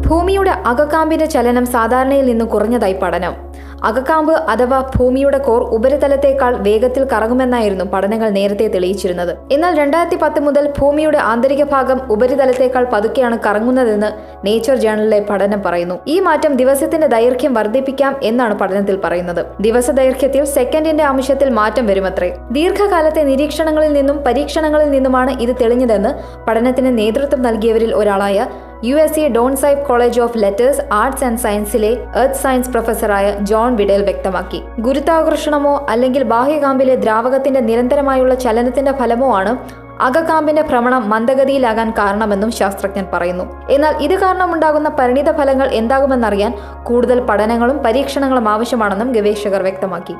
ഭൂമിയുടെ അകക്കാമ്പിന്റെ ചലനം സാധാരണയിൽ നിന്ന് കുറഞ്ഞതായി പഠനം. അകക്കാമ്പ് അഥവാ ഭൂമിയുടെ കോർ ഉപരിതലത്തേക്കാൾ വേഗത്തിൽ കറങ്ങുമെന്നായിരുന്നു പഠനങ്ങൾ നേരത്തെ തെളിയിച്ചിരുന്നത്. എന്നാൽ 2010 മുതൽ ഭൂമിയുടെ ആന്തരിക ഭാഗം ഉപരിതലത്തേക്കാൾ പതുക്കെയാണ് കറങ്ങുന്നതെന്ന് നേച്ചർ ജേണലിലെ പഠനം പറയുന്നു. ഈ മാറ്റം ദിവസത്തിന്റെ ദൈർഘ്യം വർദ്ധിപ്പിക്കാം എന്നാണ് പഠനത്തിൽ പറയുന്നത്. ദിവസ ദൈർഘ്യത്തിൽ സെക്കൻഡിന്റെ അംശത്തിൽ മാറ്റം വരുമത്രേ. ദീർഘകാലത്തെ നിരീക്ഷണങ്ങളിൽ നിന്നും പരീക്ഷണങ്ങളിൽ നിന്നുമാണ് ഇത് തെളിഞ്ഞതെന്ന് പഠനത്തിന് നേതൃത്വം നൽകിയവരിൽ ഒരാളായ USC Dornsife college of letters, arts and സയൻസിലെ എർത്ത് സയൻസ് പ്രൊഫസറായ ജോൺ വിഡേൽ വ്യക്തമാക്കി. ഗുരുത്വാകർഷണമോ അല്ലെങ്കിൽ ബാഹ്യകാമ്പിലെ ദ്രാവകത്തിന്റെ നിരന്തരമായുള്ള ചലനത്തിന്റെ ഫലമോ ആണ് അകക്കാമ്പിന്റെ ഭ്രമണം മന്ദഗതിയിലാകാൻ കാരണമെന്നും ശാസ്ത്രജ്ഞൻ പറയുന്നു. എന്നാൽ ഇത് കാരണമുണ്ടാകുന്ന പരിണിത ഫലങ്ങൾ എന്താകുമെന്നറിയാൻ കൂടുതൽ പഠനങ്ങളും പരീക്ഷണങ്ങളും ആവശ്യമാണെന്നും ഗവേഷകർ വ്യക്തമാക്കി.